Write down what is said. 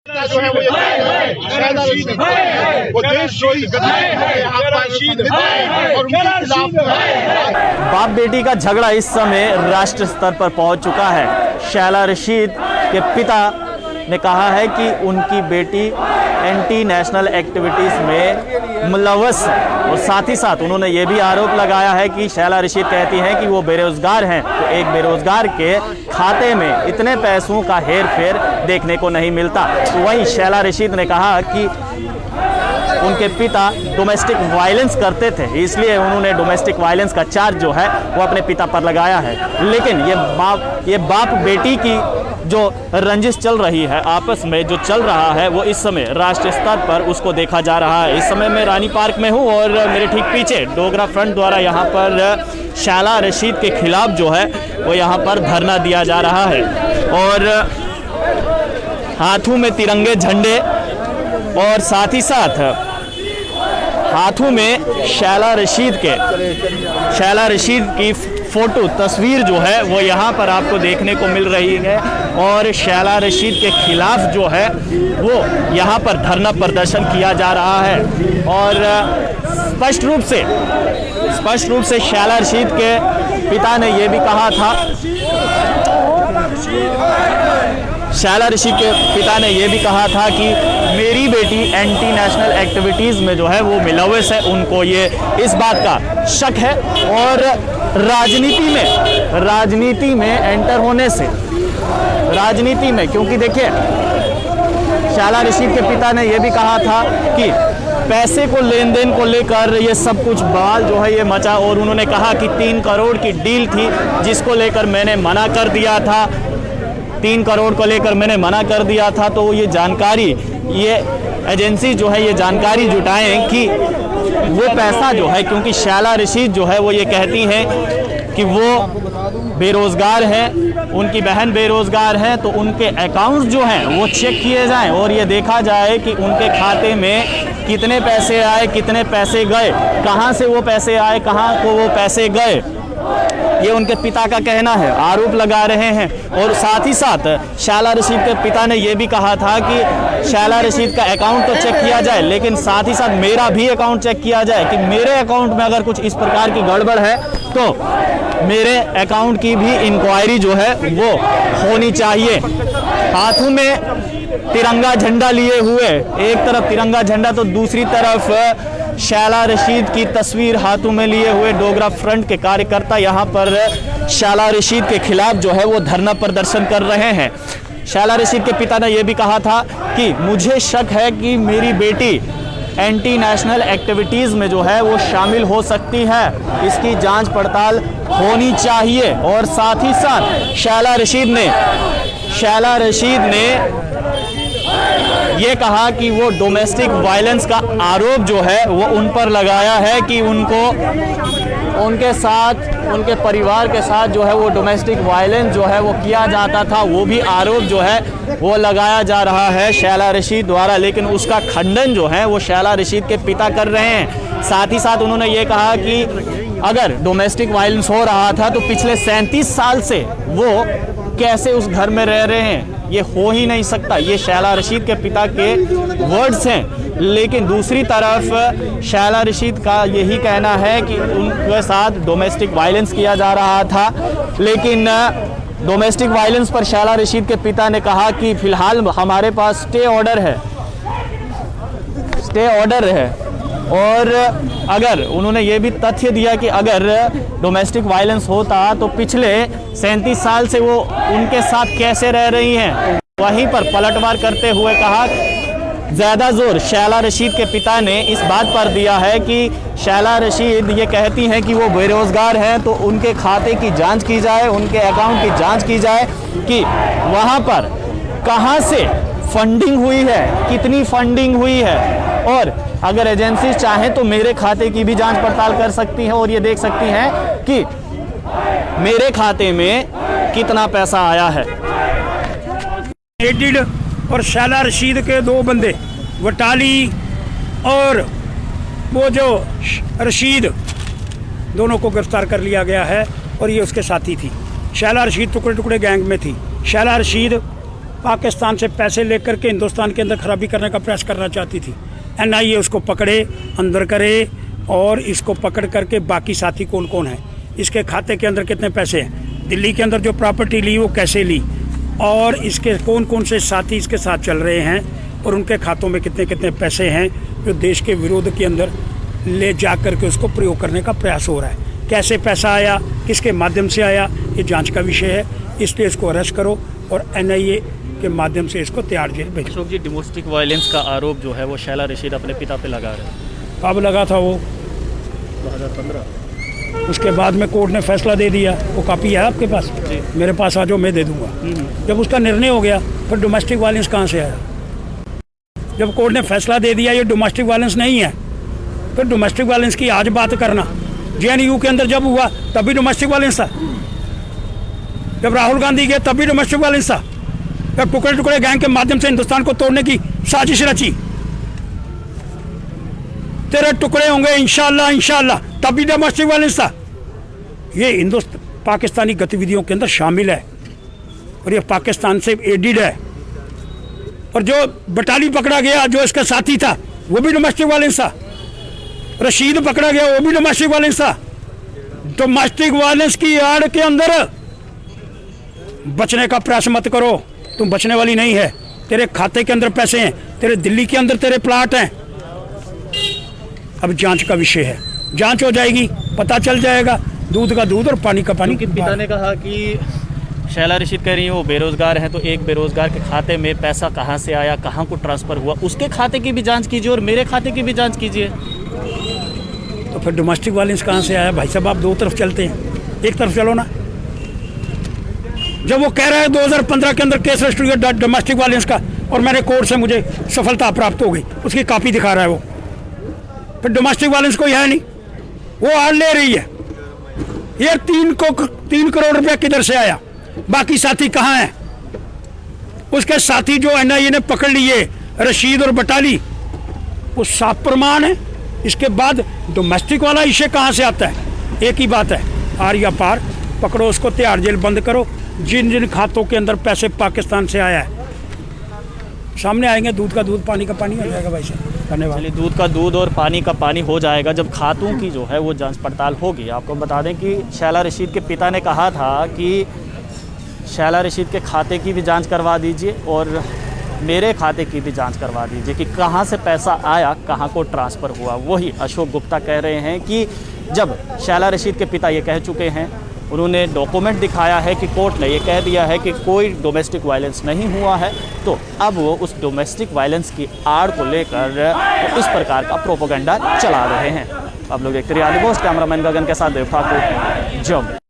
जो है वो देशद्रोही और उनके खिलाफ बाप बेटी का झगड़ा इस समय राष्ट्र स्तर पर पहुंच चुका है। शैला रशीद के पिता ने कहा है कि उनकी बेटी एंटी नेशनल एक्टिविटीज़ में मुलव्वस है और साथ ही साथ उन्होंने ये भी आरोप लगाया है कि शैला रशीद कहती हैं कि वो बेरोज़गार हैं, तो एक बेरोज़गार के खाते में इतने पैसों का हेर फेर देखने को नहीं मिलता। तो वहीं शैला रशीद ने कहा कि उनके पिता डोमेस्टिक वायलेंस करते थे, इसलिए उन्होंने डोमेस्टिक वायलेंस का चार्ज जो है वो अपने पिता पर लगाया है। लेकिन ये बाप बेटी की जो रंजिश चल रही है, आपस में जो चल रहा है, वो इस समय राष्ट्रीय स्तर पर उसको देखा जा रहा है। इस समय मैं रानी पार्क में हूँ और मेरे ठीक पीछे डोगरा फ्रंट द्वारा यहाँ पर शैला रशीद के खिलाफ जो है वो यहाँ पर धरना दिया जा रहा है और हाथों में तिरंगे झंडे और साथ ही साथ हाथों में शैला रशीद की फ़ोटो तस्वीर जो है वो यहाँ पर आपको देखने को मिल रही है और शैला रशीद के खिलाफ जो है वो यहाँ पर धरना प्रदर्शन किया जा रहा है। और स्पष्ट रूप से शैला रशीद के पिता ने ये भी कहा था, शैला रशीद के पिता ने यह भी कहा था कि मेरी बेटी एंटी नेशनल एक्टिविटीज़ में जो है वो मुलव्वस है। उनको ये इस बात का शक है और राजनीति में एंटर होने से, राजनीति में, क्योंकि देखिए शैला रशीद के पिता ने यह भी कहा था कि पैसे को लेन देन को लेकर ये सब कुछ बवाल जो है ये मचा और उन्होंने कहा कि 3 करोड़ की डील थी जिसको लेकर मैंने मना कर दिया था, 3 करोड़ को लेकर मैंने मना कर दिया था। तो ये जानकारी, ये एजेंसी जो है ये जानकारी जुटाएं कि वो पैसा जो है, क्योंकि शैला रशीद जो है वो ये कहती हैं कि वो बेरोज़गार हैं, उनकी बहन बेरोज़गार है, तो उनके अकाउंट्स जो हैं वो चेक किए जाएं और ये देखा जाए कि उनके खाते में कितने पैसे आए, कितने पैसे गए, कहाँ से वो पैसे आए, कहाँ को वो पैसे गए। ये उनके पिता का कहना है, आरोप लगा रहे हैं। और साथ ही साथ शैला रशीद के पिता ने यह भी कहा था कि शैला रशीद का अकाउंट तो चेक किया जाए, लेकिन साथ ही साथ मेरा भी अकाउंट चेक किया जाए कि मेरे अकाउंट में अगर कुछ इस प्रकार की गड़बड़ है तो मेरे अकाउंट की भी इंक्वायरी जो है वो होनी चाहिए। हाथों में तिरंगा झंडा लिए हुए, एक तरफ तिरंगा झंडा तो दूसरी तरफ शैला रशीद की तस्वीर हाथों में लिए हुए डोगरा फ्रंट के कार्यकर्ता यहाँ पर शैला रशीद के खिलाफ जो है वो धरना प्रदर्शन कर रहे हैं। शैला रशीद के पिता ने यह भी कहा था कि मुझे शक है कि मेरी बेटी एंटी नेशनल एक्टिविटीज़ में जो है वो शामिल हो सकती है, इसकी जांच पड़ताल होनी चाहिए। और साथ ही साथ शैला रशीद ने ये कहा कि वो डोमेस्टिक वायलेंस का आरोप जो है वो उन पर लगाया है कि उनके साथ, उनके परिवार के साथ जो है वो डोमेस्टिक वायलेंस जो है वो किया जाता था, वो भी आरोप जो है वो लगाया जा रहा है शैला रशीद द्वारा। लेकिन उसका खंडन जो है वो शैला रशीद के पिता कर रहे हैं। साथ ही साथ उन्होंने ये कहा कि अगर डोमेस्टिक वायलेंस हो रहा था तो पिछले 37 साल से वो कैसे उस घर में रह रहे हैं, ये हो ही नहीं सकता। ये शैला रशीद के पिता के वर्ड्स हैं। लेकिन दूसरी तरफ शैला रशीद का यही कहना है कि उनके साथ डोमेस्टिक वायलेंस किया जा रहा था। लेकिन डोमेस्टिक वायलेंस पर शैला रशीद के पिता ने कहा कि फ़िलहाल हमारे पास स्टे ऑर्डर है और अगर उन्होंने ये भी तथ्य दिया कि अगर डोमेस्टिक वायलेंस होता तो पिछले 37 साल से वो उनके साथ कैसे रह रही हैं। वहीं पर पलटवार करते हुए कहा, ज़्यादा जोर शैला रशीद के पिता ने इस बात पर दिया है कि शैला रशीद ये कहती हैं कि वो बेरोज़गार हैं, तो उनके खाते की जांच की जाए, उनके अकाउंट की जांच की जाए कि वहाँ पर कहाँ से फंडिंग हुई है, कितनी फंडिंग हुई है। और अगर एजेंसी चाहे तो मेरे खाते की भी जांच पड़ताल कर सकती है और ये देख सकती हैं कि मेरे खाते में कितना पैसा आया है। एडिड और शैला रशीद के 2 बंदे वटाली और वो जो रशीद, दोनों को गिरफ्तार कर लिया गया है और ये उसके साथी थी। शैला रशीद टुकड़े टुकड़े गैंग में थी। शैला रशीद पाकिस्तान से पैसे लेकर के हिंदुस्तान के अंदर खराबी करने का प्रयास करना चाहती थी। NIA उसको पकड़े, अंदर करे और इसको पकड़ करके बाकी साथी कौन कौन है, इसके खाते के अंदर कितने पैसे हैं, दिल्ली के अंदर जो प्रॉपर्टी ली वो कैसे ली, और इसके कौन कौन से साथी इसके साथ चल रहे हैं और उनके खातों में कितने कितने पैसे हैं जो देश के विरोध के अंदर ले जा कर के उसको प्रयोग करने का प्रयास हो रहा है। कैसे पैसा आया, किसके माध्यम से आया, ये जांच का विषय है। इसलिए इसको अरेस्ट करो और NIA के माध्यम से इसको तिहाड़ जेल भेजो। अशोक जी, डोमेस्टिक वायलेंस का आरोप जो है वो शैला रशीद अपने पिता पे लगा रहे हैं। कब लगा था वो? 2015। उसके बाद में कोर्ट ने फैसला दे दिया। वो कॉपी है आपके पास? मेरे पास आ जाओ, मैं दे दूंगा। जब उसका निर्णय हो गया फिर डोमेस्टिक वायलेंस कहाँ से आया? जब कोर्ट ने फैसला दे दिया ये डोमेस्टिक वायलेंस नहीं है, फिर डोमेस्टिक वायलेंस की आज बात करना। JNU के अंदर जब हुआ तभी डोमेस्टिक वायलेंस था, जब राहुल गांधी गए तभी डोमेस्टिक वायलेंस था, जब टुकड़े टुकड़े गैंग के माध्यम से हिंदुस्तान को तोड़ने की साजिश रची। तेरे टुकड़े होंगे इंशाअल्लाह इंशाअल्लाह, तभी डोमेस्टिक वायलेंस था। ये हिंदुस्तान पाकिस्तानी गतिविधियों के अंदर शामिल है और ये पाकिस्तान से एडिड है। और जो बटाली पकड़ा गया जो इसका साथी था वो भी डोमेस्टिक वायलेंस था। रशीद पकड़ा गया वो भी डोमेस्टिक वायलेंस था। डोमेस्टिक वायलेंस की आड़ के अंदर बचने का प्रयास मत करो, तुम बचने वाली नहीं है। तेरे खाते के अंदर पैसे हैं, तेरे दिल्ली के अंदर तेरे प्लाट हैं। अब जांच का विषय है, जांच हो जाएगी, पता चल जाएगा। दूध का दूध और पानी का पानी। पिता ने कहा कि शैला रशीद कह रही है वो बेरोजगार हैं, तो एक बेरोजगार के खाते में पैसा कहाँ से आया, कहाँ को ट्रांसफर हुआ, उसके खाते की भी जांच कीजिए और मेरे खाते की भी जांच कीजिए। तो फिर डोमेस्टिक वायलेंस कहाँ से आया? भाई साहब आप दो तरफ चलते हैं, एक तरफ चलो ना। जब वो कह रहा है 2015 के अंदर केस रजिस्टर हुआ डोमेस्टिक वायलेंस का और मैंने कोर्ट से मुझे सफलता प्राप्त हो गई, उसकी कॉपी दिखा रहा है वो, फिर डोमेस्टिक वायलेंस कोई है नहीं। वो आड़ ले रही है। ये 3 करोड़ रुपया किधर से आया, बाकी साथी कहाँ हैं? उसके साथी जो NIA ने पकड़ लिए रशीद और बटाली, वो साफ प्रमाण है। इसके बाद डोमेस्टिक वाला इशे कहाँ से आता है? एक ही बात है, आर या पार, पकड़ो उसको, तिहाड़ जेल बंद करो। जिन जिन खातों के अंदर पैसे पाकिस्तान से आया है सामने आएंगे, दूध का दूध पानी का पानी हो जाएगा भाई साहब। धन्यवाद। चलिए, दूध का दूध और पानी का पानी हो जाएगा जब खातों की जो है वो जांच पड़ताल होगी। आपको बता दें कि शैला रशीद के पिता ने कहा था कि शैला रशीद के खाते की भी जांच करवा दीजिए और मेरे खाते की भी जांच करवा दीजिए कि कहाँ से पैसा आया, कहाँ को ट्रांसफ़र हुआ। वही अशोक गुप्ता कह रहे हैं कि जब शैला रशीद के पिता ये कह चुके हैं, उन्होंने डॉक्यूमेंट दिखाया है कि कोर्ट ने ये कह दिया है कि कोई डोमेस्टिक वायलेंस नहीं हुआ है, तो अब वो उस डोमेस्टिक वायलेंस की आड़ को लेकर इस प्रकार का प्रोपेगेंडा चला रहे हैं। अब लोग देखते रहिए आदिवासी, कैमरामैन गगन के साथ देव ठाकुर, जम्मू।